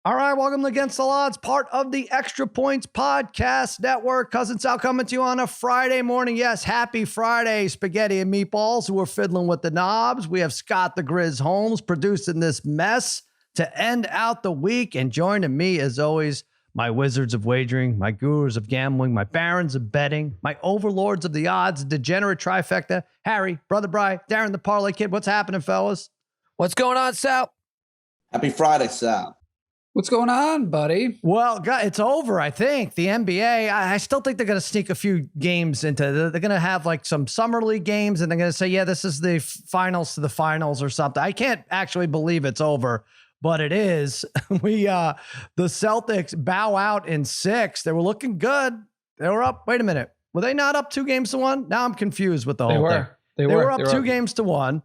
All right, welcome to Against the Odds, part of the Extra Points Podcast Network. Cousin Sal coming to you on a Friday morning. Yes, happy Friday, spaghetti and meatballs. We're fiddling with the knobs. We have Scott the Grizz Holmes producing this mess to end out the week. And joining me, as always, my wizards of wagering, my gurus of gambling, my barons of betting, my overlords of the odds, degenerate trifecta, Harry, Brother Bry, Darren the Parlay Kid. What's happening, fellas? What's going on, Sal? Happy Friday, Sal. What's going on, buddy? Well, it's over, I think. The NBA, I still think they're going to sneak a few games into it. They're going to have like some summer league games, and they're going to say, yeah, this is the finals to the finals or something. I can't actually believe it's over, but it is. The Celtics bow out in 6. They were looking good. They were up. Wait a minute. Were they not up 2-1? Now I'm confused with the whole thing. They were up 2-1.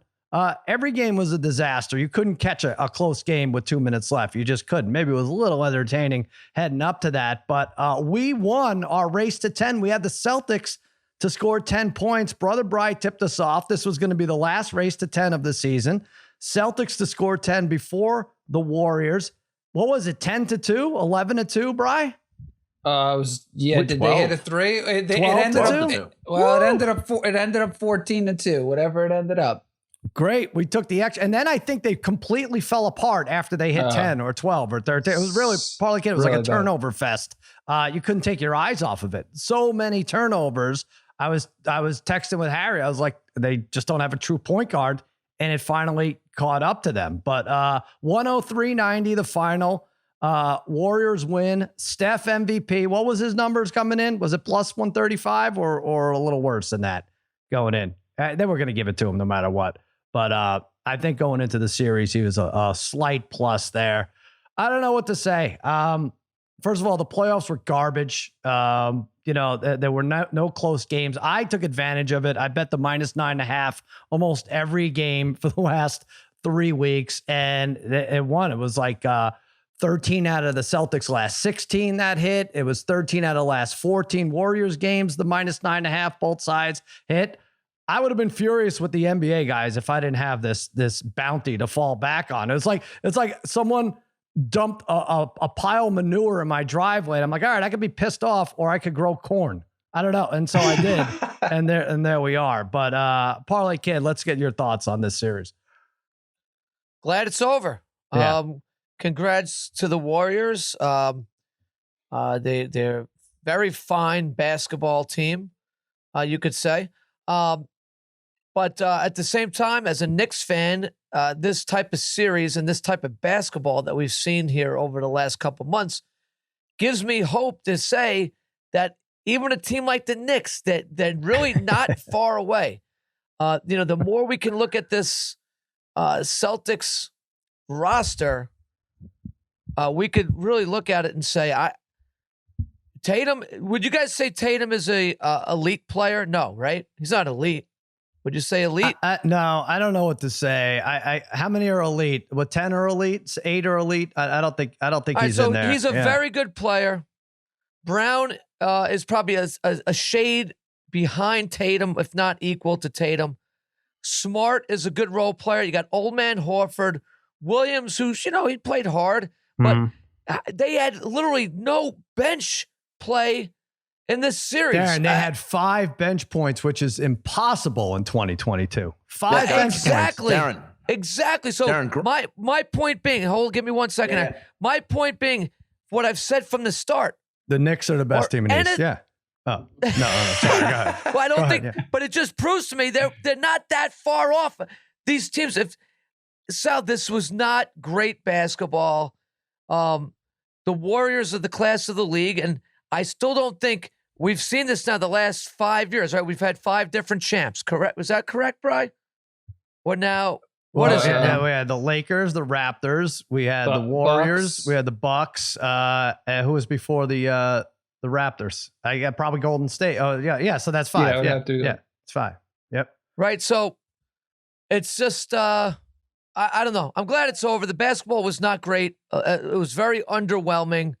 Every game was a disaster. You couldn't catch a close game with 2 minutes left. You just couldn't. Maybe it was a little entertaining heading up to that, but we won our race to 10. We had the Celtics to score 10 points. Brother Bry tipped us off. This was going to be the last race to 10 of the season. Celtics to score 10 before the Warriors. What was it? 10-2, 11-2, Bry? It was, yeah. Did 12. They hit a 3? It ended up 14-2. Whatever it ended up. Great. We took the extra, and then I think they completely fell apart after they hit 10 or 12 or 13. It was really, Parlay Kid, it was really like a turnover fest. You couldn't take your eyes off of it. So many turnovers. I was texting with Harry. I was like, they just don't have a true point guard, and it finally caught up to them. But 103-90, the final. Warriors win. Steph MVP. What was his numbers coming in? Was it plus 135 or a little worse than that going in? They were going to give it to him no matter what. But I think going into the series, he was a slight plus there. I don't know what to say. First of all, the playoffs were garbage. There were no close games. I took advantage of it. I bet the -9.5 almost every game for the last 3 weeks, and it won. It was like 13 out of the Celtics' last 16 that hit. It was 13 out of the last 14 Warriors games. The -9.5, both sides hit. I would have been furious with the NBA guys if I didn't have this bounty to fall back on. It's like someone dumped a pile of manure in my driveway. And I'm like, all right, I could be pissed off or I could grow corn. I don't know. And so I did. and there we are. But Parlay Kid, let's get your thoughts on this series. Glad it's over. Yeah. Congrats to the Warriors. They're very fine basketball team, you could say. But at the same time, as a Knicks fan, this type of series and this type of basketball that we've seen here over the last couple months gives me hope to say that even a team like the Knicks, that really not far away. The more we can look at this Celtics roster, we could really look at it and say, Tatum. Would you guys say Tatum is a elite player? No, right? He's not elite. Would you say elite? No, I don't know what to say. How many are elite? What, 10 are elite? 8 are elite? I don't think he's in there. He's a very good player. Brown is probably a shade behind Tatum, if not equal to Tatum. Smart is a good role player. You got old man Horford. Williams, who, he played hard, but they had literally no bench play in this series. Darren, they had 5 bench points, which is impossible in 2022. 5 bench points. Darren. Exactly. So Darren, my point being, give me 1 second. Yeah. My point being, what I've said from the start. The Knicks are the best team in the East. Yeah. Oh, no, sorry. Go ahead. Well, I don't think, but it just proves to me they're not that far off. These teams, this was not great basketball. The Warriors are the class of the league, and I still don't think we've seen this now the last 5 years, right? We've had 5 different champs, correct? Was that correct, Bri? Or now, what is it now? We had the Lakers, the Raptors, we had the Warriors, Bucks. We had the Bucks. Who was before the Raptors? I got probably Golden State. Oh, yeah. So that's 5. Yeah, it's 5. Yep. Right. So it's just, I don't know. I'm glad it's over. The basketball was not great. It was very underwhelming.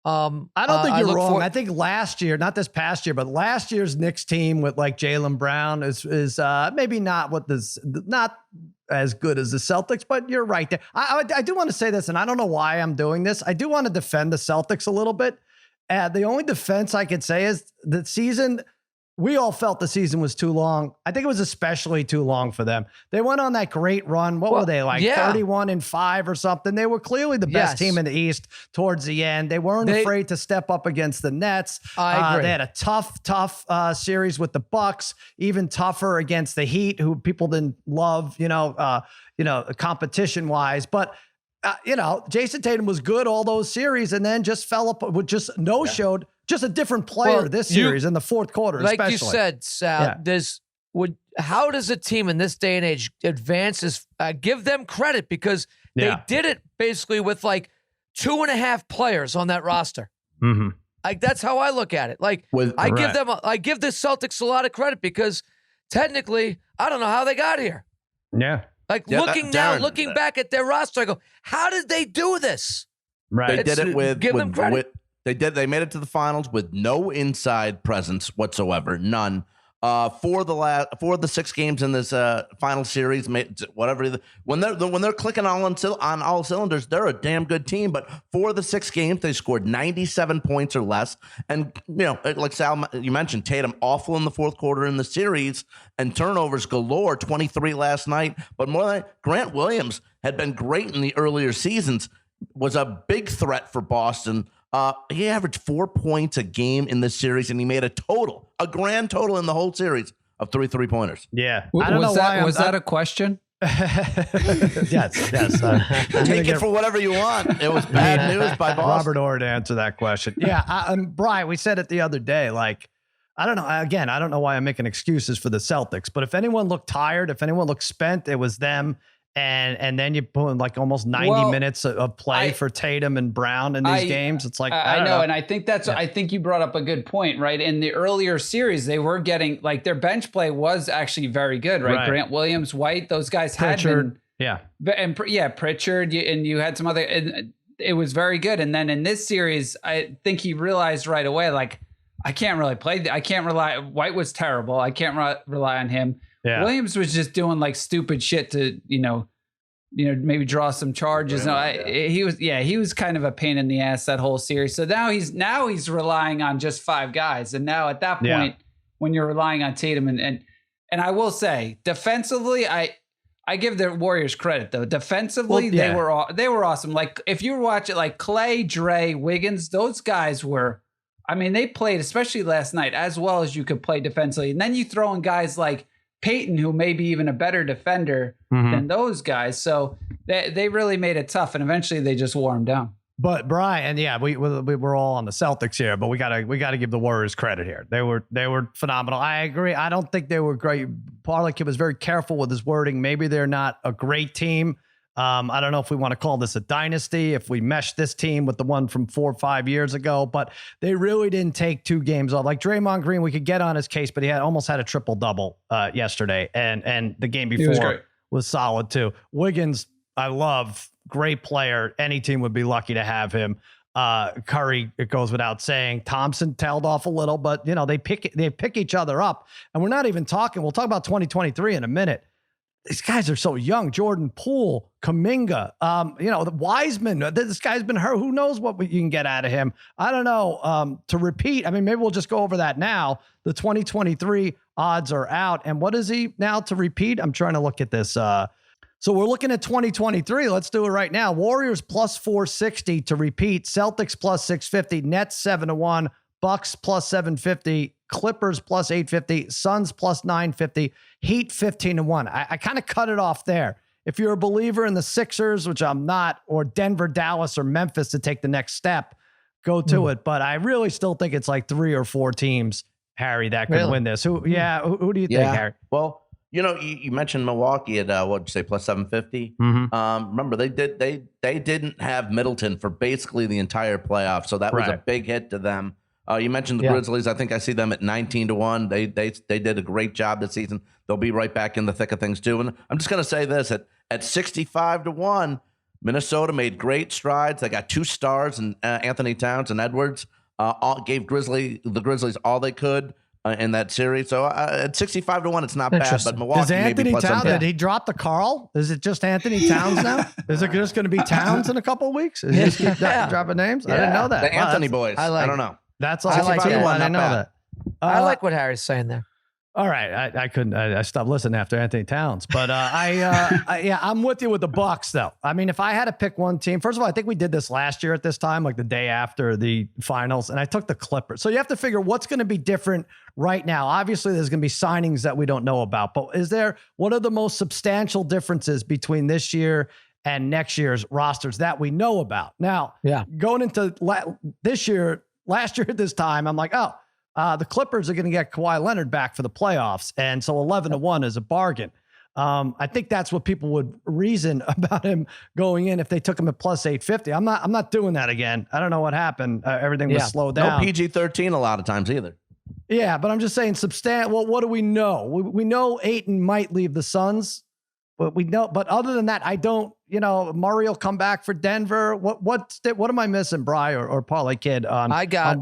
I don't think you're wrong. I think last year, not this past year, but last year's Knicks team with like Jaylen Brown is maybe not as good as the Celtics, but you're right there. I do want to say this, and I don't know why I'm doing this. I do want to defend the Celtics a little bit. The only defense I could say is the season. We all felt the season was too long. I think it was especially too long for them. They went on that great run. What were they, like 31-5 or something? They were clearly the best team in the East towards the end. They weren't afraid to step up against the Nets. I agree. They had a tough series with the Bucks, even tougher against the Heat, who people didn't love, competition wise. But Jason Tatum was good all those series, and then just fell up with just showed. Just a different player this series in the fourth quarter, like especially. You said, Sal. How does a team in this day and age advance? Give them credit because they did it basically with like 2.5 players on that roster. Mm-hmm. Like that's how I look at it. Like I give the Celtics a lot of credit because technically I don't know how they got here. Yeah. Looking back at their roster, I go, how did they do this? Right. They did it with them credit. They made it to the finals with no inside presence whatsoever, none. For the 6 games in this final series, when they're clicking on all cylinders, they're a damn good team. But for the 6 games, they scored 97 points or less. And like Sal, you mentioned Tatum awful in the fourth quarter in the series and turnovers galore, 23 last night. But more than that, Grant Williams had been great in the earlier seasons, was a big threat for Boston. He averaged 4 points a game in this series, and he made a grand total in the whole series of 3 3-pointers. Yeah. I don't know why. Was that a question? Yes. Take it for whatever you want. It was bad news by Boston. Robert Orr to answer that question. Yeah. Brian, we said it the other day, like, I don't know. Again, I don't know why I'm making excuses for the Celtics, but if anyone looked tired, if anyone looked spent, it was them. And then you put like almost 90 minutes of play for Tatum and Brown in these games. It's like, I know. And I think I think you brought up a good point, right? In the earlier series, they were getting like their bench play was actually very good, right? Grant Williams, White, those guys Pritchard, had been. Pritchard, and you had some other, and it was very good. And then in this series, I think he realized right away, like, I can't really play. I can't rely. White was terrible. I can't rely on him. Yeah. Williams was just doing like stupid shit to, maybe draw some charges. He was kind of a pain in the ass that whole series. So now he's relying on just 5 guys. And now at that point, when you're relying on Tatum and I will say defensively, I give the Warriors credit though. Defensively, they were awesome. Like if you watch it, like Clay, Dre, Wiggins, those guys were, they played, especially last night, as well as you could play defensively. And then you throw in guys like Peyton, who may be even a better defender than those guys. So they really made it tough, and eventually they just wore him down. But Brian, we were all on the Celtics here, but we gotta give the Warriors credit here. They were phenomenal. I agree. I don't think they were great. Parlick was very careful with his wording. Maybe they're not a great team. I don't know if we want to call this a dynasty, if we mesh this team with the one from 4 or 5 years ago, but they really didn't take 2 games off. Like Draymond Green, we could get on his case, but he almost had a triple-double yesterday, and the game before was solid too. Wiggins, I love, great player. Any team would be lucky to have him. Curry, it goes without saying. Thompson tailed off a little, but they pick each other up, and we're not even talking. We'll talk about 2023 in a minute. These guys are so young. Jordan Poole, Kuminga, the Wiseman. This guy's been hurt. Who knows what you can get out of him? I don't know. To repeat, maybe we'll just go over that now. The 2023 odds are out. And what is he now to repeat? I'm trying to look at this. So we're looking at 2023. Let's do it right now. Warriors plus 460 to repeat. Celtics plus 650. Nets 7-1. Bucks plus 750. Clippers plus 850, Suns plus 950, Heat 15-1. I kind of cut it off there. If you're a believer in the Sixers, which I'm not, or Denver, Dallas, or Memphis to take the next step, go to it. But I really still think it's like 3 or 4 teams, Harry, that could win this. Who do you think, Harry? Well, you mentioned Milwaukee at what'd you say, plus 750. Remember they didn't have Middleton for basically the entire playoff, so that was a big hit to them. You mentioned the Grizzlies. I think I see them at 19-1. They did a great job this season. They'll be right back in the thick of things too. And I'm just going to say this: at 65-1, Minnesota made great strides. They got 2 stars, and Anthony Towns and Edwards gave the Grizzlies all they could. in that series. So at 65-1, it's not bad. But Milwaukee is Anthony maybe Towns? Did he drop the Carl? Is it just Anthony Towns now? Is it just going to be Towns in a couple of weeks? Is he just keep dropping names? I didn't know that. The Anthony boys. I don't know. That's all. I like it. I didn't know that. I like what Harry's saying there. All right, I couldn't. I stopped listening after Anthony Towns, but I'm with you with the Bucks though. I mean, if I had to pick one team, first of all, I think we did this last year at this time, like the day after the finals, and I took the Clippers. So you have to figure what's going to be different right now. Obviously, there's going to be signings that we don't know about, but what are the most substantial differences between this year and next year's rosters that we know about? Now, going into last year at this time, I'm like, the Clippers are going to get Kawhi Leonard back for the playoffs. And so 11-1 is a bargain. I think that's what people would reason about him going in if they took him at plus 850. I'm not doing that again. I don't know what happened. Everything was slowed down. No PG-13 a lot of times either. Yeah, but I'm just saying Well, what do we know? We know Ayton might leave the Suns, but other than that, I don't, Murray will come back for Denver. What am I missing, Bri or Parlay Kid on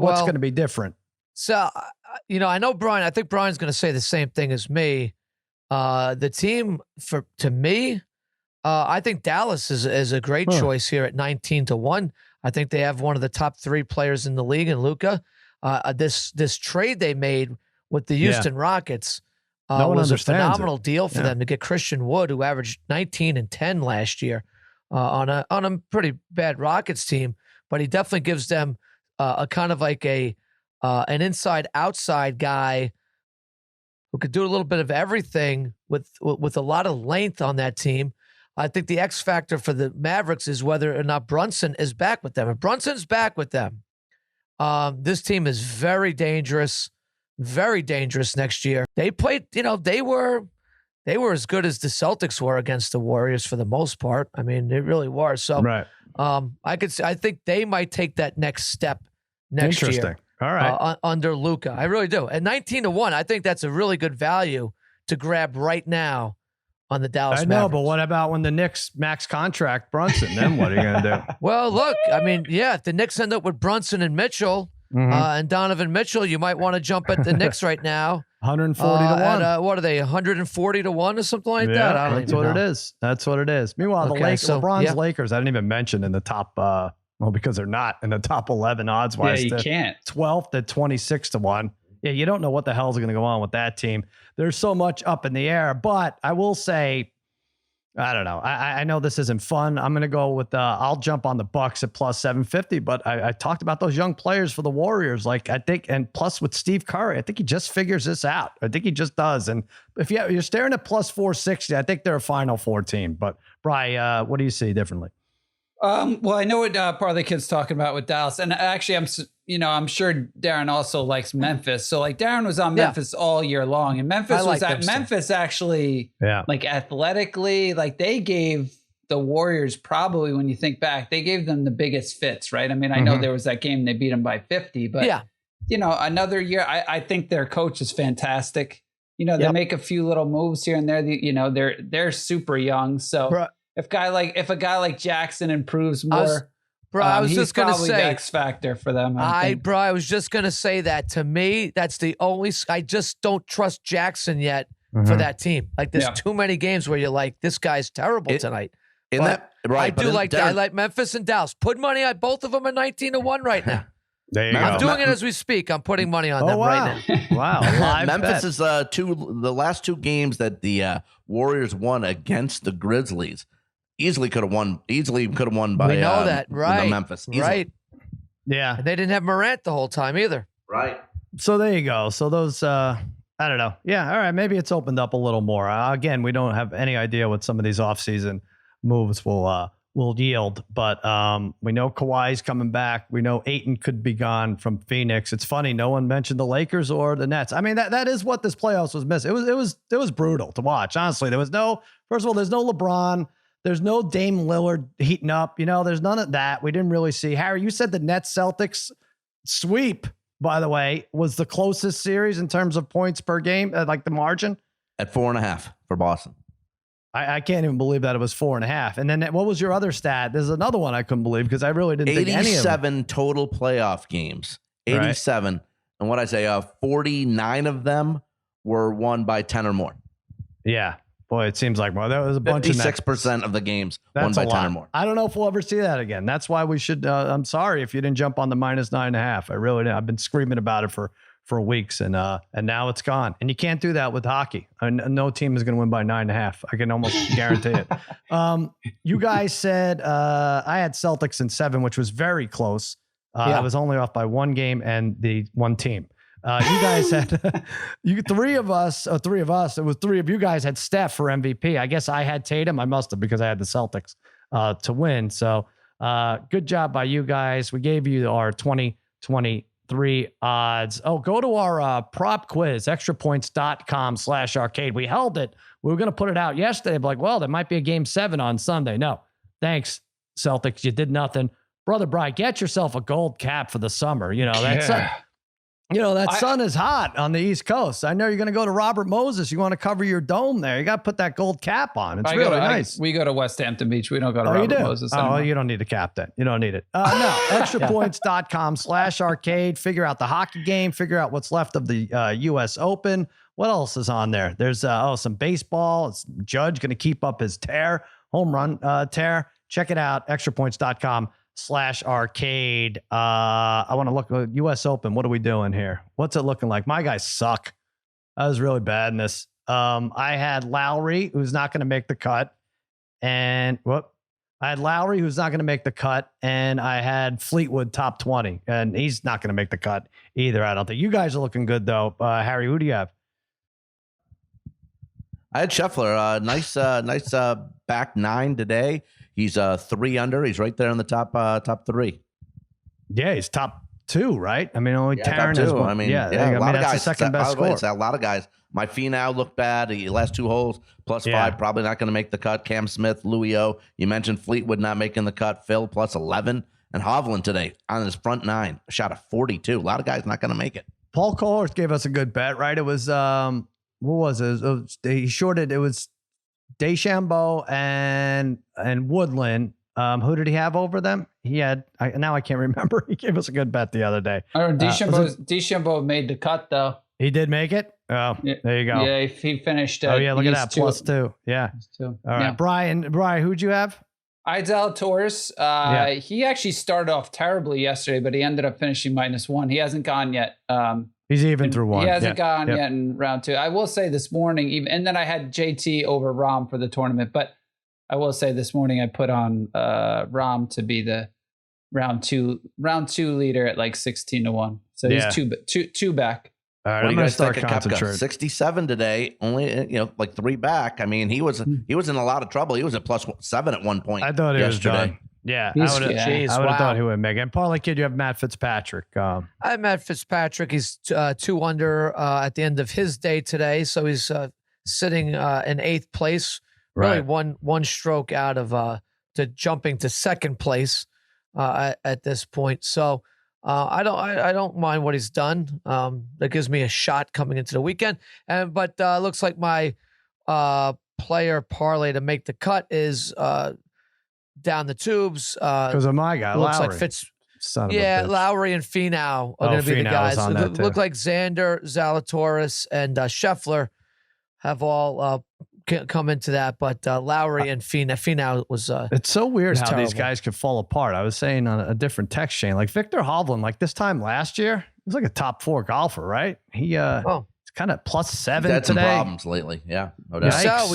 what's going to be different? So, I know Brian. I think Brian's going to say the same thing as me. The team, to me, I think Dallas is a great choice here at 19-1. I think they have one of the top 3 players in the league in Luka. This trade they made with the Houston Rockets was a phenomenal deal for them to get Christian Wood, who averaged 19 and 10 last year on a pretty bad Rockets team, but he definitely gives them a kind of like an inside-outside guy who could do a little bit of everything with a lot of length on that team. I think the X factor for the Mavericks is whether or not Brunson is back with them. If Brunson's back with them, this team is very dangerous next year. They played, they were as good as the Celtics were against the Warriors for the most part. I mean, they really were. So, I think they might take that next step next year. All right. Under Luka. I really do. At 19-1, I think that's a really good value to grab right now on the Dallas Mavericks. I know, but what about when the Knicks max contract Brunson? Then what are you going to do? Well, look, I mean, if the Knicks end up with Brunson and Mitchell and Donovan Mitchell, you might want to jump at the Knicks right now. 140-1. What are they, 140-1 or something like that? That's what it is. That's what it is. Meanwhile, LeBron's Lakers, I didn't even mention in the top because they're not in the top 11 odds-wise. Yeah, you can't. 12th at 26-1. Yeah, you don't know what the hell's going to go on with that team. There's so much up in the air, but I will say, I don't know. I know this isn't fun. I'm going to go with I'll jump on the Bucks at plus 750, but I talked about those young players for the Warriors. Like I think, and plus with Steve Curry, I think he just figures this out. I think he just does. And if you're staring at plus 460, I think they're a Final Four team. But Bri, what do you see differently? Well, I know what Parlay Kid's talking about with Dallas, and actually, I'm sure Darren also likes Memphis. So, like, Darren was on Memphis all year long, and Memphis Memphis actually, like, athletically, like they gave the Warriors probably, when you think back, they gave them the biggest fits, right? I mean, I know there was that game they beat them by 50, but another year, I think their coach is fantastic. They make a few little moves here and there. They're super young, so. If a guy like Jackson improves more, I was just going to say the X factor for them. I was just going to say that. To me, that's the only. I just don't trust Jackson yet for that team. Like there's too many games where you're like, this guy's terrible tonight. I like Memphis and Dallas. Put money on both of them at 19-1 right now. There you go. I'm doing it as we speak. I'm putting money on them right now. Wow. Memphis is the last 2 games that the Warriors won against the Grizzlies. Easily could have won by we know that, right? Memphis. Easily. Right. Yeah. And they didn't have Morant the whole time either. Right. So there you go. So those I don't know. Yeah, all right, maybe it's opened up a little more. Again, we don't have any idea what some of these offseason moves will yield, but we know Kawhi's coming back. We know Ayton could be gone from Phoenix. It's funny, no one mentioned the Lakers or the Nets. I mean, that is what this playoffs was missing. It was brutal to watch. Honestly, there's no LeBron. There's no Dame Lillard heating up. There's none of that. We didn't really see. Harry, you said the Nets Celtics sweep, by the way, was the closest series in terms of points per game, like the margin? At 4.5 for Boston. I can't even believe that it was 4.5. And then what was your other stat? There's another one I couldn't believe because I really didn't think any of them. 87 total playoff games. 87. Right. and what I say, 49 of them were won by 10 or more. Yeah. Boy, it seems like more. There was a bunch of 56% of the games won by 10 or more. I don't know if we'll ever see that again. That's why we should. I'm sorry if you didn't jump on the -9.5. I really did. I've been screaming about it for weeks, and now it's gone. And you can't do that with hockey. No team is going to win by 9.5. I can almost guarantee it. You guys said I had Celtics in 7, which was very close. I was only off by one game and the one team. You guys had three of us. It was three of you guys had Steph for MVP. I guess I had Tatum. I must have, because I had the Celtics to win. So good job by you guys. We gave you our 2023 odds. Oh, go to our prop quiz, extrapoints.com/arcade. We held it. We were going to put it out yesterday, but like, well, there might be a game 7 on Sunday. No, thanks, Celtics. You did nothing. Brother Brian, get yourself a gold cap for the summer. That sun is hot on the East Coast. I know you're going to go to Robert Moses. You want to cover your dome there. You got to put that gold cap on. It's really nice. We go to West Hampton Beach. We don't go to Robert Moses anymore. Oh, you don't need a cap then. You don't need it. No, extrapoints.com/arcade. Figure out the hockey game. Figure out what's left of the U.S. Open. What else is on there? There's some baseball. It's Judge going to keep up his home run tear. Check it out. extrapoints.com/arcade. I want to look at U.S. Open. What are we doing here? What's it looking like? My guys suck. I was really bad in this. I had Lowry, who's not going to make the cut. I had Lowry, who's not going to make the cut. And I had Fleetwood top 20. And he's not going to make the cut either, I don't think. You guys are looking good, though. Harry, who do you have? I had Scheffler. Nice back 9 today. He's 3 under. He's right there in the top 3. Yeah, he's top 2, right? I mean, only Taryn is one. I mean, a lot of guys. The second best score. A lot of guys. My Finau looked bad. The last 2 holes, +5, probably not going to make the cut. Cam Smith, Louis O. You mentioned Fleetwood not making the cut. Phil +11. And Hovland today on his front 9, shot a 42. A lot of guys not going to make it. Paul Koehorst gave us a good bet, right? It was, what was it? He shorted, it was DeChambeau and Woodland. Who did he have over them? He had, now I can't remember. He gave us a good bet the other day. DeChambeau made the cut, though. He did make it? Oh, yeah. There you go. Yeah, he finished. Look at that. +2. Yeah. All right. Yeah. Brian, who'd you have? I had Zalatoris. He actually started off terribly yesterday, but he ended up finishing -1. He hasn't gone yet. He's even through 1. He hasn't gone yet in round 2. I will say this morning, and then I had JT over Rahm for the tournament, but I will say this morning I put on Rahm to be the round two leader at like 16-1. So he's two back. All right, I'm going to start concentrating. 67 today, only like 3 back. I mean, he was in a lot of trouble. He was at +7 at one point. I thought he was done. Yeah, I would have thought he would make it. And Parlay Kid, you have Matt Fitzpatrick. I have Matt Fitzpatrick. He's 2 under at the end of his day today, so he's sitting in 8th place. Really, one stroke out of to jumping to 2nd place at this point. So I don't mind what he's done. That gives me a shot coming into the weekend. But looks like my player parlay to make the cut is down the tubes. Because of my guy, looks Lowry. like Fitz. Son of a bitch. Lowry and Finau are going to be the guys. Look like Xander, Zalatoris, and Scheffler have all come into that, but Lowry and Finau was. It's so weird how terrible. These guys could fall apart. I was saying on a different text chain, like Victor Hovland, like this time last year, he was like a top 4 golfer, right? He it's kind of +7 He's had some today. problems lately, yeah. No doubt.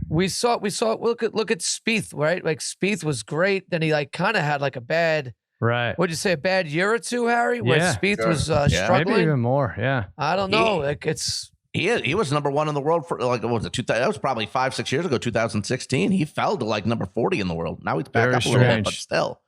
We saw. Look at Spieth, right? Like Spieth was great. Then he like kind of had like a bad. Right. What'd you say? A bad year or 2, Harry? Where Spieth was struggling. Maybe even more. Yeah. I don't know. Like it's. He was number 1 in the world for like, what was it? That was probably 5-6 years ago, 2016. He fell to like number 40 in the world. Now he's back up a little bit, but still,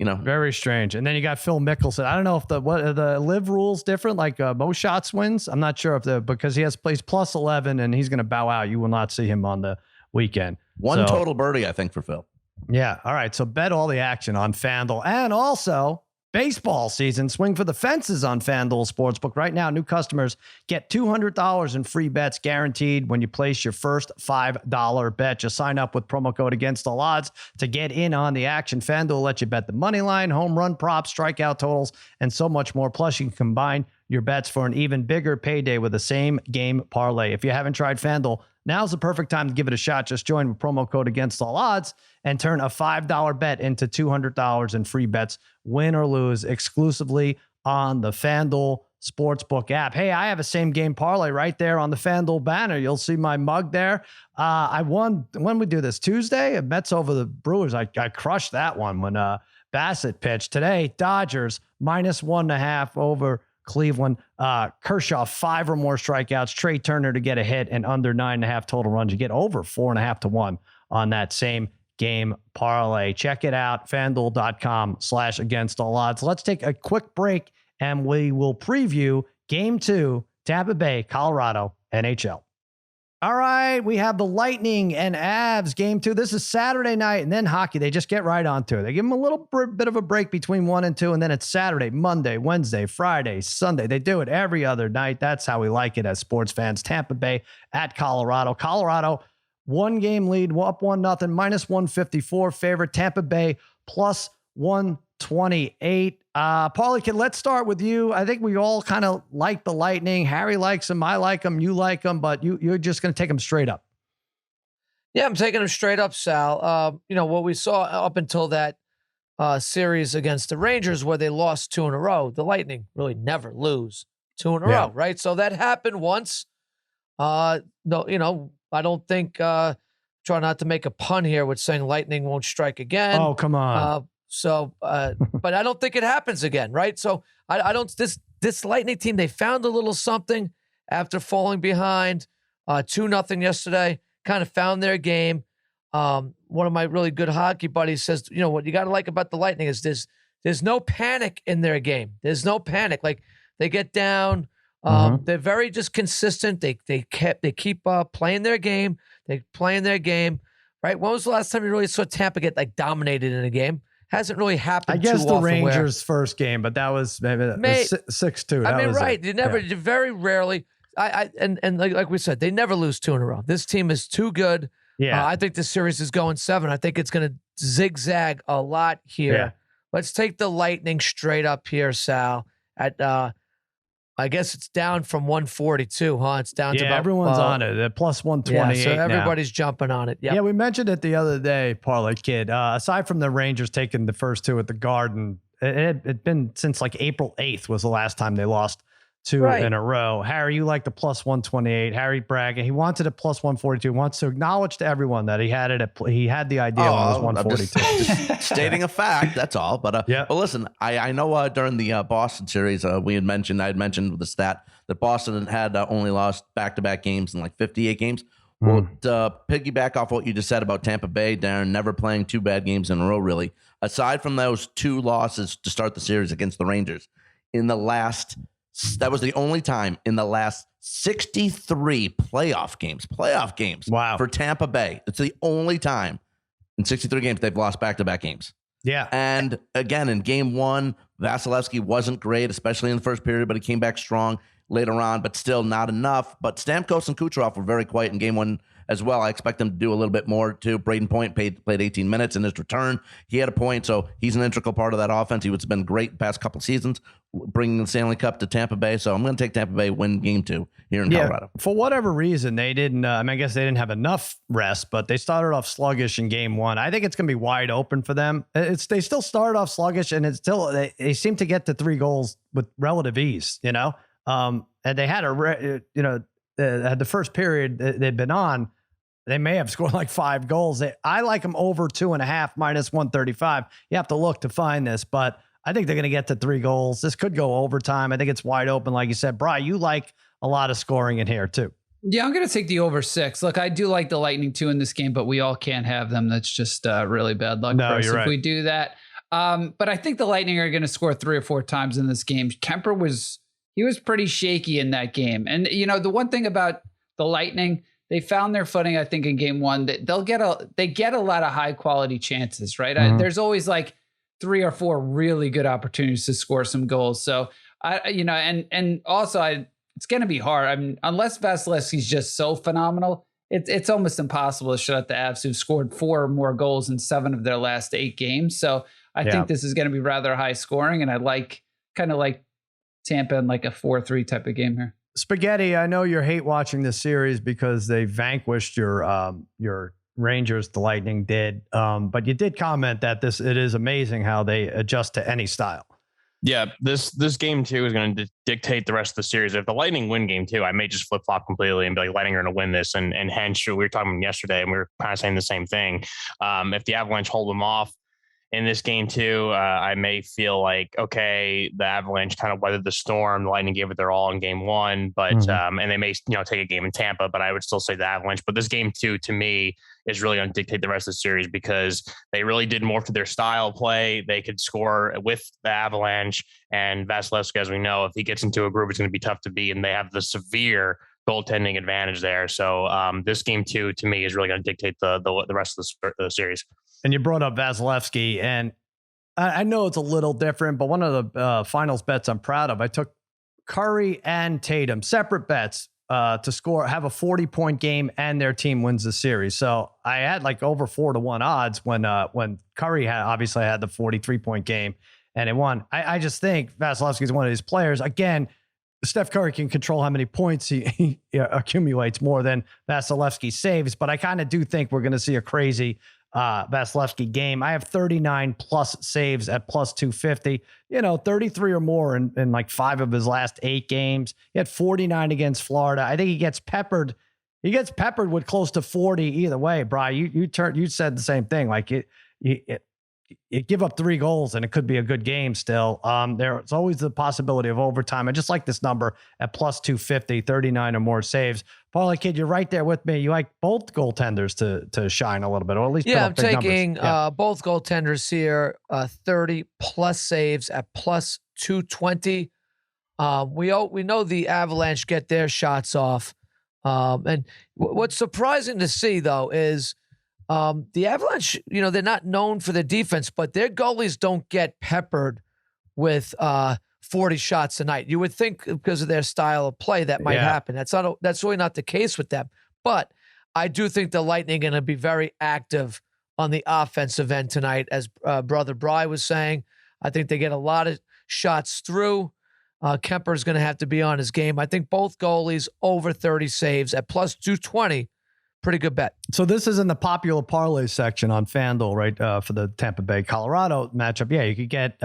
very strange. And then you got Phil Mickelson. I don't know if the live rules different, like most shots wins. I'm not sure if because he has plays +11 and he's going to bow out. You will not see him on the weekend. One total birdie, I think, for Phil. Yeah. All right. So bet all the action on FanDuel, and also Baseball season, swing for the fences on FanDuel Sportsbook. Right now, new customers get $200 in free bets guaranteed when you place your first $5 bet. Just sign up with promo code Against All Odds to get in on the action. FanDuel lets you bet the money line, home run props, strikeout totals, and so much more. Plus, you can combine your bets for an even bigger payday with the same game parlay. If you haven't tried FanDuel, now's the perfect time to give it a shot. Just join with promo code Against All Odds and turn a $5 bet into $200 in free bets, win or lose, exclusively on the FanDuel Sportsbook app. Hey, I have a same game parlay right there on the FanDuel banner. You'll see my mug there. I won when we do this Tuesday. Mets over the Brewers. I crushed that one when Bassett pitched. Today, Dodgers -1.5 over Cleveland. Kershaw 5 or more strikeouts. Trey Turner to get a hit and under 9.5 total runs. You get over 4.5 to 1 on that same game parlay. Check it out. FanDuel.com/Against All Odds. Let's take a quick break and we will preview Game 2, Tampa Bay, Colorado, NHL. All right, we have the Lightning and Avs Game 2. This is Saturday night, and then hockey. They just get right onto it. They give them a little bit of a break between 1 and 2, and then it's Saturday, Monday, Wednesday, Friday, Sunday. They do it every other night. That's how we like it as sports fans. Tampa Bay at Colorado. Colorado, 1-game lead, up 1-0, -154 favorite. Tampa Bay +128. Paulie, let's start with you. I think we all kind of like the Lightning. Harry likes them. I like them. You like them, but you're just going to take them straight up. Yeah, I'm taking them straight up, Sal. What we saw up until that series against the Rangers where they lost 2 in a row, the Lightning really never lose 2 in a row, right? So that happened once. No, I don't think, try not to make a pun here with saying Lightning won't strike again. Oh, come on. But I don't think it happens again, right? So I don't, this Lightning team, they found a little something after falling behind 2-0 yesterday, kind of found their game. One of my really good hockey buddies says, what you got to like about the Lightning is there's no panic in their game. There's no panic. Like they get down, they're very just consistent. They keep playing their game. They playing their game, right? When was the last time you really saw Tampa get like dominated in a game? Hasn't really happened. I guess too the often Rangers' first game, but that was maybe 6-2. I mean, right? You never, you very rarely. And like we said, they never lose 2 in a row. This team is too good. Yeah, I think this series is going 7. I think it's going to zigzag a lot here. Yeah. Let's take the Lightning straight up here, Sal. At I guess it's down from 142, huh? It's down to about, everyone's on it. They're +128. Yeah, so everybody's jumping on it. Yep. Yeah, we mentioned it the other day, Parlay Kid. Aside from the Rangers taking the first 2 at the Garden, it had been since like April 8th was the last time they lost 2 in a row. Harry, you like the +128. Harry bragging. He wanted a +142. Wants to acknowledge to everyone that he had it. He had the idea when it was 142. Just stating a fact. That's all. But but listen, I know during the Boston series, I had mentioned the stat that Boston had only lost back-to-back games in like 58 games. Well, to piggyback off what you just said about Tampa Bay, Darren, never playing 2 bad games in a row, really. Aside from those 2 losses to start the series against the Rangers, that was the only time in the last 63 playoff games for Tampa Bay. It's the only time in 63 games they've lost back-to-back games. Yeah. And again, in game 1, Vasilevsky wasn't great, especially in the first period, but he came back strong later on, but still not enough. But Stamkos and Kucherov were very quiet in game 1 as well. I expect them to do a little bit more too. Braden Point played 18 minutes in his return. He had a point, so he's an integral part of that offense. He has been great the past couple seasons, bringing the Stanley Cup to Tampa Bay. So I'm going to take Tampa Bay win game 2 here in Colorado. For whatever reason, they didn't. I guess they didn't have enough rest, but they started off sluggish in game 1. I think it's going to be wide open for them. They still started off sluggish, and it's still they seem to get to 3 goals with relative ease. And they had the first period they'd been on. They may have scored like 5 goals. I like them over 2.5 -135. You have to look to find this, but I think they're going to get to 3 goals. This could go overtime. I think it's wide open. Like you said, Bri, you like a lot of scoring in here too. Yeah, I'm going to take the over 6. Look, I do like the Lightning too in this game, but we all can't have them. That's just really bad luck for us if we do that. But I think the Lightning are going to score 3 or 4 times in this game. Kemper was pretty shaky in that game. And the one thing about the Lightning, they found their footing, I think, in game 1. They get a lot of high quality chances, right? There's always like 3 or 4 really good opportunities to score some goals. So and also it's going to be hard. I mean, unless Vasilevsky's just so phenomenal, it's almost impossible to shut out the Avs, who've scored 4 more goals in 7 of their last 8 games. So I think this is going to be rather high scoring, and I kind of like Tampa in like a 4-3 type of game here. Spaghetti, I know you hate watching this series because they vanquished your Rangers, the Lightning did. But you did comment that it is amazing how they adjust to any style. Yeah, this game 2 is going to dictate the rest of the series. If the Lightning win game 2, I may just flip flop completely and be like, Lightning are going to win this. And hence, we were talking yesterday, and we were kind of saying the same thing. If the Avalanche hold them off in this game 2, I may feel like, okay, the Avalanche kind of weathered the storm. The Lightning gave it their all in game 1, but and they may take a game in Tampa, but I would still say the Avalanche. But this game 2, to me, is really going to dictate the rest of the series because they really did more to their style of play. They could score with the Avalanche, and Vasilevsky, as we know, if he gets into a groove, it's going to be tough to beat, and they have the severe goaltending advantage there. So this game 2, to me, is really going to dictate the rest of the series. And you brought up Vasilevsky, and I know it's a little different, but one of the finals bets I'm proud of, I took Curry and Tatum, separate bets, to have a 40-point game and their team wins the series. So I had like over 4-1 odds when Curry obviously had the 43-point game and it won. I just think Vasilevsky is one of these players. Again, Steph Curry can control how many points he accumulates more than Vasilevsky saves, but I kind of do think we're going to see a crazy Vasilevsky game. I have 39 plus saves at plus 250, 33 or more in like 5 of his last 8 games. He had 49 against Florida. I think he gets peppered. He gets peppered with close to 40 either way. Brian, you said the same thing. Like you give up 3 goals and it could be a good game still. There's always the possibility of overtime. I just like this number at plus 250, 39 or more saves. Paulie, kid, you're right there with me. You like both goaltenders to shine a little bit, or at least I'm taking both goaltenders here, 30 plus saves at plus 220. We know the Avalanche get their shots off. And what's surprising to see, though, is the Avalanche, they're not known for their defense, but their goalies don't get peppered with 40 shots a night. You would think because of their style of play that might happen. That's really not the case with them. But I do think the Lightning are going to be very active on the offensive end tonight, as Brother Bry was saying. I think they get a lot of shots through. Kemper's going to have to be on his game. I think both goalies over 30 saves at plus 220. Pretty good bet. So this is in the popular parlay section on FanDuel, right? For the Tampa Bay Colorado matchup. Yeah, you could get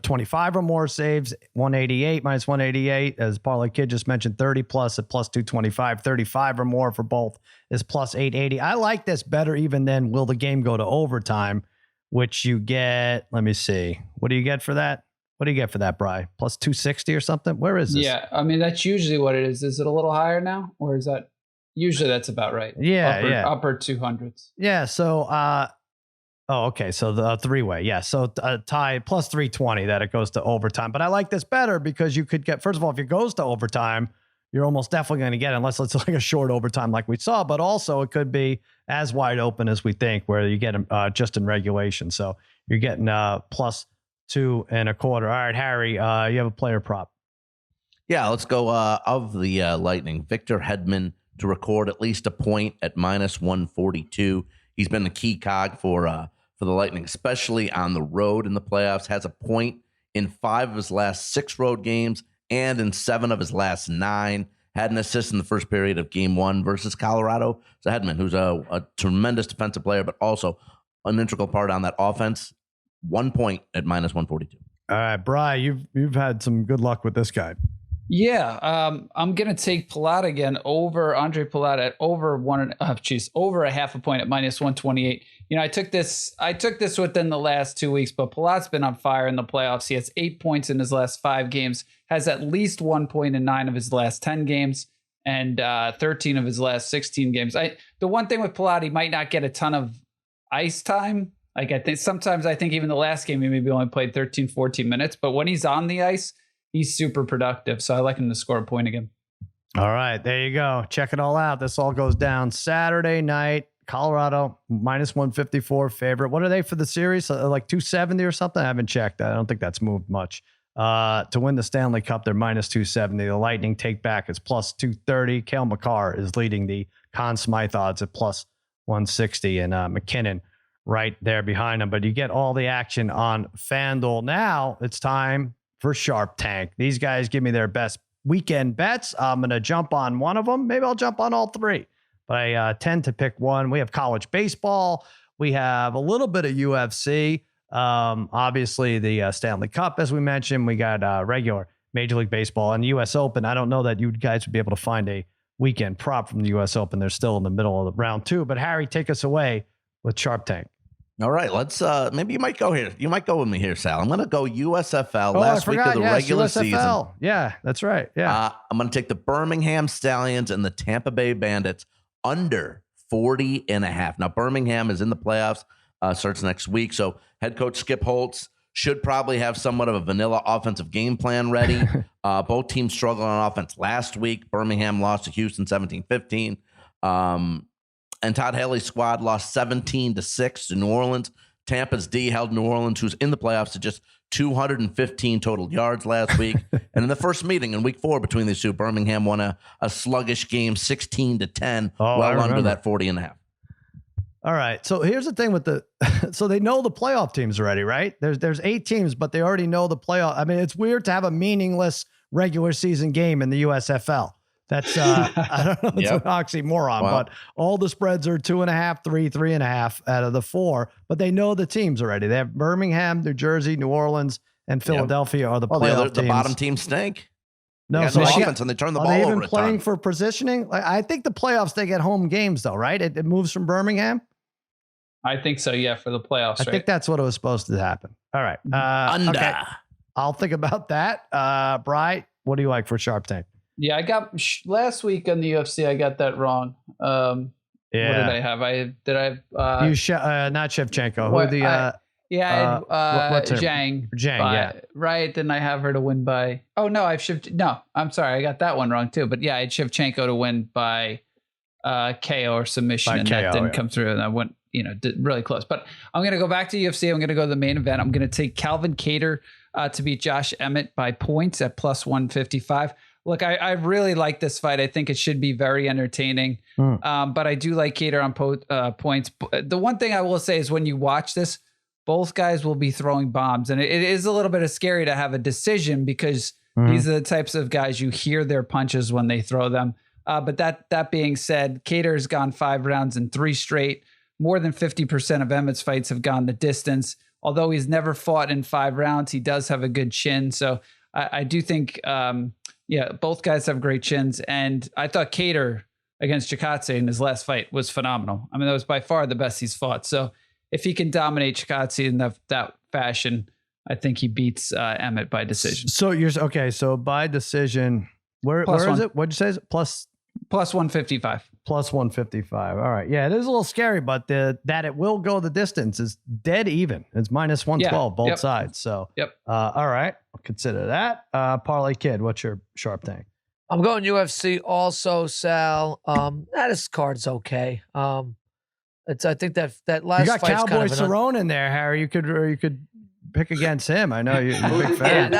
25 or more saves, 188 minus 188. As Parlay Kid just mentioned, 30 plus at plus 225, 35 or more for both is plus 880. I like this better even than will the game go to overtime, which you get. Let me see. What do you get for that? What do you get for that, Bri? Plus 260 or something? Where is this? Yeah, I mean, that's usually what it is. Is it a little higher now, or is that? Usually that's about right. Yeah, upper 200s. Yeah. So, okay. So the 3-way. Yeah. So tie plus 320 that it goes to overtime. But I like this better because you could get, first of all, if it goes to overtime, you're almost definitely going to get it, unless it's like a short overtime like we saw. But also it could be as wide open as we think, where you get them just in regulation. So you're getting plus 2.25. All right, Harry, you have a player prop. Yeah, let's go of the Lightning. Victor Hedman to record at least a point at minus 142. He's been the key cog for the Lightning, especially on the road in the playoffs. Has a point in 5 of his last 6 road games and in 7 of his last 9. Had an assist in the first period of game 1 versus Colorado. So Hedman, who's a tremendous defensive player, but also an integral part on that offense, 1 point at minus 142. All right, Bri, you've had some good luck with this guy. Yeah, I'm gonna take Palat again over Andre Palat at over over a half a point at minus 128. I took this within the last 2 weeks, but Palat's been on fire in the playoffs. He has 8 points in his last 5 games, has at least 1 point in 9 of his last 10 games, and 13 of his last 16 games. The one thing with Palat, he might not get a ton of ice time. Like I think even the last game he maybe only played 13, 14 minutes, but when he's on the ice, he's super productive, so I like him to score a point again. All right, there you go. Check it all out. This all goes down Saturday night. Colorado minus 154 favorite. What are they for the series? Like 270 or something? I haven't checked that. I don't think that's moved much. To win the Stanley Cup, they're minus 270. The Lightning take back is plus 230. Cale Makar is leading the Conn Smythe odds at plus 160, and McKinnon right there behind him. But you get all the action on FanDuel. Now it's time for Sharp Tank. These guys give me their best weekend bets. I'm going to jump on one of them. Maybe I'll jump on all three, but I tend to pick one. We have college baseball. We have a little bit of UFC. Obviously the Stanley Cup, as we mentioned. We got regular Major League Baseball and US Open. I don't know that you guys would be able to find a weekend prop from the US Open. They're still in the middle of the round 2. But Harry, take us away with Sharp Tank. All right, let's maybe you might go here. You might go with me here, Sal. I'm going to go USFL last week of the regular season. Yeah, that's right. Yeah. I'm going to take the Birmingham Stallions and the Tampa Bay Bandits under 40.5. Now, Birmingham is in the playoffs, starts next week. So head coach Skip Holtz should probably have somewhat of a vanilla offensive game plan ready. Both teams struggled on offense last week. Birmingham lost to Houston 17-15. And Todd Haley's squad lost 17-6 to New Orleans. Tampa's D held New Orleans, who's in the playoffs, to just 215 total yards last week. And in the first meeting in week 4 between these two, Birmingham won a sluggish game 16-10, well under that 40.5. All right. So here's the thing with so they know the playoff teams already, right? There's 8 teams, but they already know the playoff. I mean, it's weird to have a meaningless regular season game in the USFL. That's I don't know, it's an oxymoron, but all the spreads are 2.5, 3.5 out of the 4, but they know the teams already. They have Birmingham, New Jersey, New Orleans, and Philadelphia are the playoff teams. The bottom teams stink. No, so offense and they turn the ball over. Are they even playing for positioning? I think the playoffs, they get home games though, right? It moves from Birmingham. I think so. Yeah. For the playoffs. I think that's what it was supposed to happen. All right. Under. Okay. I'll think about that. Bri, what do you like for Sharp Tank? Yeah, I got last week on the UFC. I got that wrong. What did I have? Not Shevchenko. What, Zhang. Zhang, right. Then I have her to win by. Oh no, I'm sorry, I got that one wrong too. But yeah, I had Shevchenko to win by KO or submission, and that didn't come through. And I went, really close. But I'm gonna go back to UFC. I'm gonna go to the main event. I'm gonna take Calvin Kattar to beat Josh Emmett by points at plus 155. Look, I really like this fight. I think it should be very entertaining. But I do like Kattar on points. The one thing I will say is when you watch this, both guys will be throwing bombs. And it is a little bit scary to have a decision because these are the types of guys you hear their punches when they throw them. But that being said, Kattar's gone 5 rounds in 3 straight. More than 50% of Emmett's fights have gone the distance. Although he's never fought in 5 rounds, he does have a good chin. So I do think... both guys have great chins, and I thought Kattar against Chikadze in his last fight was phenomenal. I mean, that was by far the best he's fought. So if he can dominate Chikadze in that fashion, I think he beats Emmett by decision. So So by decision, where is it? What'd you say? Is it plus 155. Plus 155. All right. Yeah, it is a little scary, but that it will go the distance is dead even. It's minus 112 both sides. So all right. I'll consider that. Parlay Kid, what's your Sharp Tank? I'm going UFC also, Sal. This card's okay. I think that last you got fight's Cowboy Cerrone in there, Harry. You could pick against him. I know you're a big fan.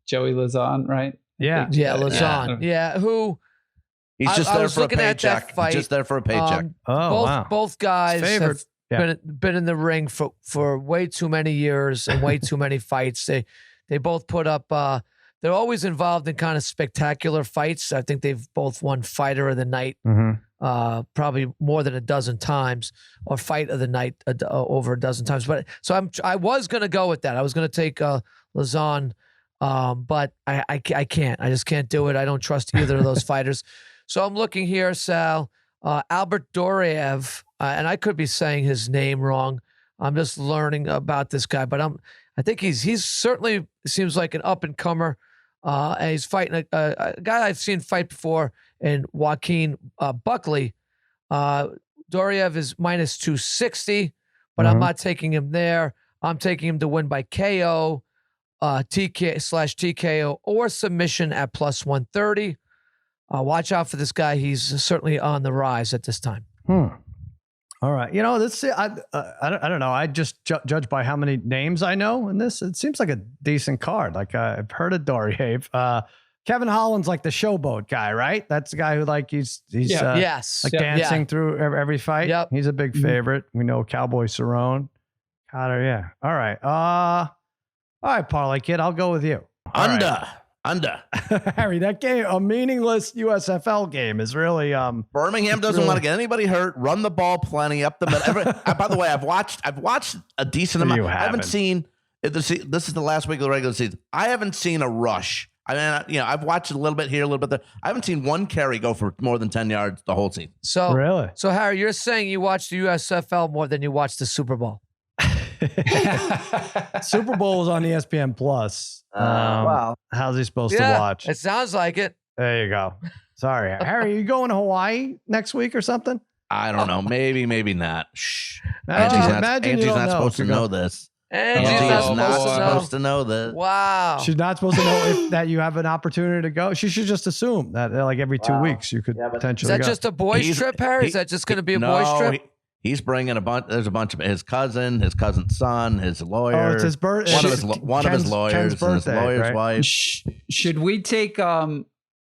Joey Lazon, right? Yeah, Lazon. Yeah, who he's just there for a paycheck. He's just there for a paycheck. Both guys have been in the ring for way too many years and way too many fights. They both put up. They're always involved in kind of spectacular fights. I think they've both won Fighter of the Night, probably more than a dozen times, or Fight of the Night over a dozen times. But I was going to go with that. I was going to take Lazon. But I can't. I just can't do it. I don't trust either of those fighters. So I'm looking here, Sal. Albert Doriev, and I could be saying his name wrong. I'm just learning about this guy, but I think he's certainly seems like an up and comer. And he's fighting a guy I've seen fight before in Joaquin Buckley. Doriev is minus 260, but I'm not taking him there. I'm taking him to win by KO. TK/TKO or submission at plus 130. watch out for this guy. He's certainly on the rise at this time. All right. You know, this I don't know. I just judge by how many names I know in this. It seems like a decent card. Like I've heard of Doriave. Kevin Holland's like the showboat guy, right? That's the guy who like he's yes, like dancing through every fight. Yep. He's a big favorite. We know Cowboy Cerrone. Cotter, yeah. All right. All right, Parlay Kid. I'll go with you. Under. Harry, that game, a meaningless USFL game, is really Birmingham doesn't want to get anybody hurt. Run the ball plenty up the middle. By the way, I've watched a decent amount. I haven't seen. This is the last week of the regular season. I haven't seen a rush. I mean, I've watched a little bit here, a little bit there. I haven't seen one carry go for more than 10 yards the whole season. So really, so Harry, you're saying you watch the USFL more than you watch the Super Bowl? Super Bowl was on ESPN Plus. Wow. How's he supposed to watch? It sounds like it. There you go. Sorry, Harry. Are you going to Hawaii next week or something? I don't know. Maybe not. Shh. Imagine Angie's you don't not know supposed to know this. Angie's Angie's not supposed to know this. Wow. She's not supposed to know that you have an opportunity to go. She should just assume that like every 2 weeks you could potentially Is that go. just a boys trip, Harry? Is that just going to be a boys trip? He's bringing a bunch. There's a bunch of his son's, his lawyer. Oh, it's his birthday. One of his lawyers, and his lawyer's right? wife. Should we take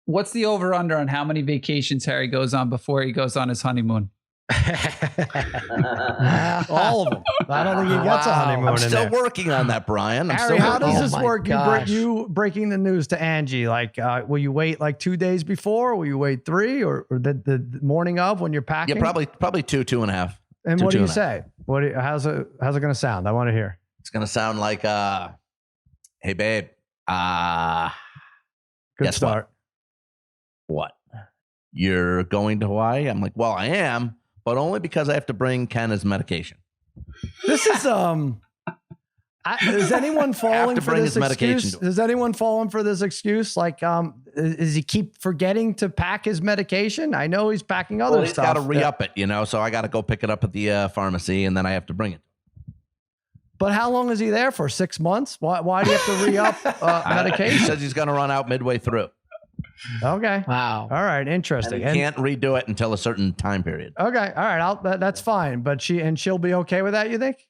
what's the over under on how many vacations Harry goes on before he goes on his honeymoon? All of them. I don't think he gets a honeymoon. I'm still working on that, Brian. Harry, how does this work? Gosh. You breaking the news to Angie? Like, will you wait like 2 days before? Will you wait 3 or the morning of when you're packing? Yeah, probably 2.5. And what do you say? How's it going to sound? I want to hear. It's going to sound like, hey, babe. Good start. What? You're going to Hawaii? I'm like, well, I am, but only because I have to bring Ken his medication. This is is anyone falling for this excuse? Is anyone falling for this excuse? Like, does he keep forgetting to pack his medication? I know he's packing other stuff. He's got to re-up it, so I got to go pick it up at the pharmacy, and then I have to bring it. But how long is he there for? 6 months? Why do you have to re-up medication? He says he's going to run out midway through. Okay. Wow. All right. Interesting. And he can't redo it until a certain time period. Okay. All right. That's fine. But she'll be okay with that, you think?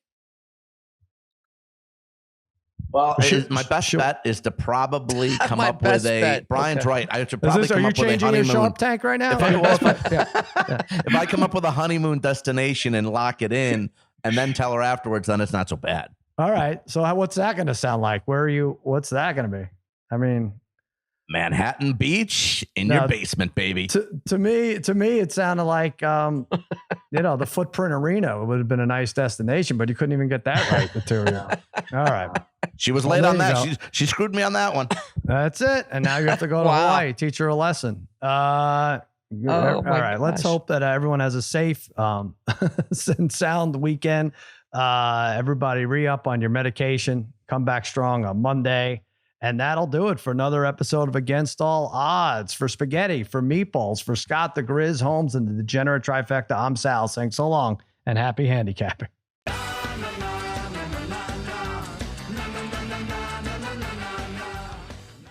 Well, my best bet is to probably come up with a. Brian's right. I should probably come up with a honeymoon. Are you changing your Sharp Tank right now? If I come up with a honeymoon destination and lock it in, and then tell her afterwards, then it's not so bad. All right. So what's that going to sound like? What's that going to be? I mean, Manhattan Beach in your basement, baby. To me, it sounded like, the Footprint Arena would have been a nice destination, but you couldn't even get that right. The two of you. All right. She was late on that. She screwed me on that one. That's it. And now you have to go to Hawaii, teach her a lesson. All right. Let's hope that everyone has a safe and sound weekend. Everybody re-up on your medication. Come back strong on Monday. And that'll do it for another episode of Against All Odds. For Spaghetti, for Meatballs, for Scott the Grizz Holmes, and the Degenerate Trifecta, I'm Sal saying so long and happy handicapping.